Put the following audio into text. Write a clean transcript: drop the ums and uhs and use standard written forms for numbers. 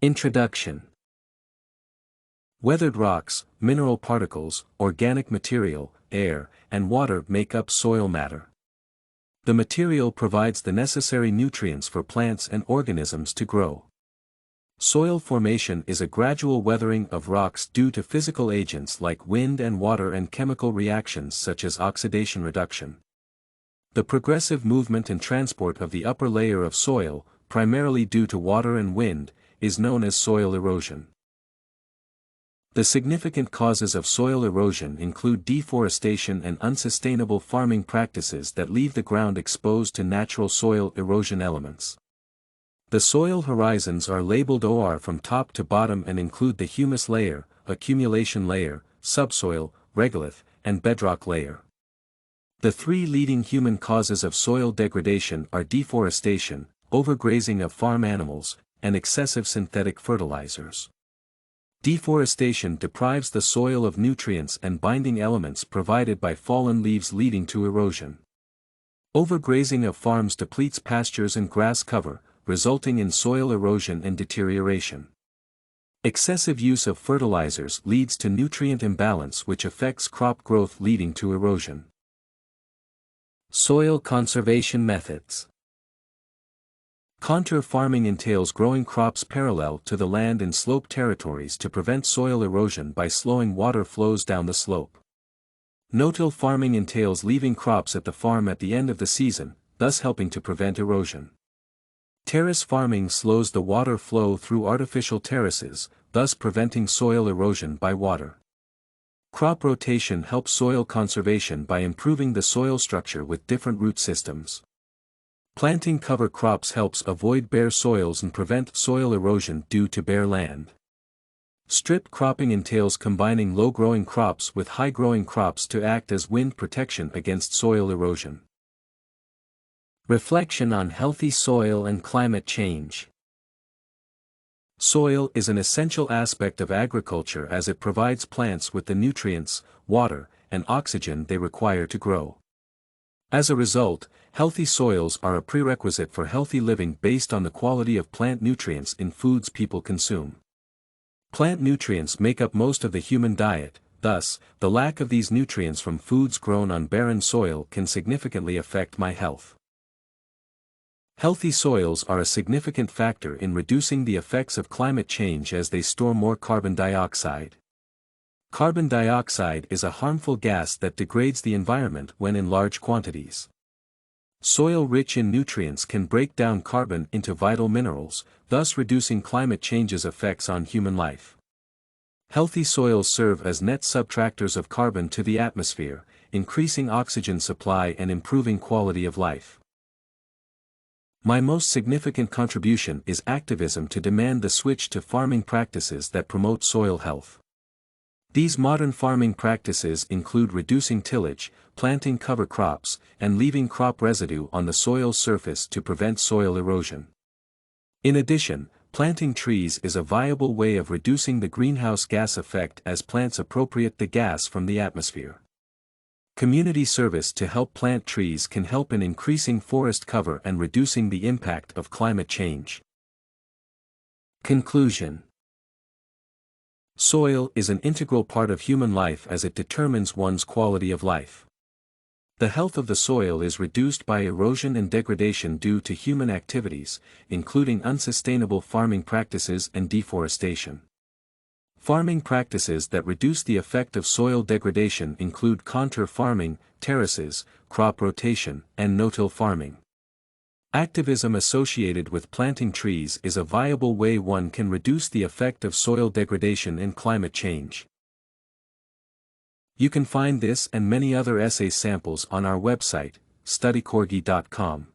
Introduction. Weathered rocks, mineral particles, organic material, air, and water make up soil matter. The material provides the necessary nutrients for plants and organisms to grow. Soil formation is a gradual weathering of rocks due to physical agents like wind and water and chemical reactions such as oxidation reduction. The progressive movement and transport of the upper layer of soil, primarily due to water and wind, is known as soil erosion. The significant causes of soil erosion include deforestation and unsustainable farming practices that leave the ground exposed to natural soil erosion elements. The soil horizons are labeled OR from top to bottom and include the humus layer, accumulation layer, subsoil, regolith, and bedrock layer. The three leading human causes of soil degradation are deforestation, overgrazing of farm animals, and excessive synthetic fertilizers. Deforestation deprives the soil of nutrients and binding elements provided by fallen leaves, leading to erosion. Overgrazing of farms depletes pastures and grass cover, resulting in soil erosion and deterioration. Excessive use of fertilizers leads to nutrient imbalance, which affects crop growth, leading to erosion. Soil conservation methods. Contour farming entails growing crops parallel to the land in slope territories to prevent soil erosion by slowing water flows down the slope. No-till farming entails leaving crops at the farm at the end of the season, thus helping to prevent erosion. Terrace farming slows the water flow through artificial terraces, thus preventing soil erosion by water. Crop rotation helps soil conservation by improving the soil structure with different root systems. Planting cover crops helps avoid bare soils and prevent soil erosion due to bare land. Strip cropping entails combining low-growing crops with high-growing crops to act as wind protection against soil erosion. Reflection on healthy soil and climate change. Soil is an essential aspect of agriculture as it provides plants with the nutrients, water, and oxygen they require to grow. As a result, healthy soils are a prerequisite for healthy living based on the quality of plant nutrients in foods people consume. Plant nutrients make up most of the human diet, thus, the lack of these nutrients from foods grown on barren soil can significantly affect my health. Healthy soils are a significant factor in reducing the effects of climate change as they store more carbon dioxide. Carbon dioxide is a harmful gas that degrades the environment when in large quantities. Soil rich in nutrients can break down carbon into vital minerals, thus reducing climate change's effects on human life. Healthy soils serve as net subtractors of carbon to the atmosphere, increasing oxygen supply and improving quality of life. My most significant contribution is activism to demand the switch to farming practices that promote soil health. These modern farming practices include reducing tillage, planting cover crops, and leaving crop residue on the soil surface to prevent soil erosion. In addition, planting trees is a viable way of reducing the greenhouse gas effect as plants appropriate the gas from the atmosphere. Community service to help plant trees can help in increasing forest cover and reducing the impact of climate change. Conclusion. Soil is an integral part of human life as it determines one's quality of life. The health of the soil is reduced by erosion and degradation due to human activities, including unsustainable farming practices and deforestation. Farming practices that reduce the effect of soil degradation include contour farming, terraces, crop rotation, and no-till farming. Activism associated with planting trees is a viable way one can reduce the effect of soil degradation and climate change. You can find this and many other essay samples on our website, studycorgi.com.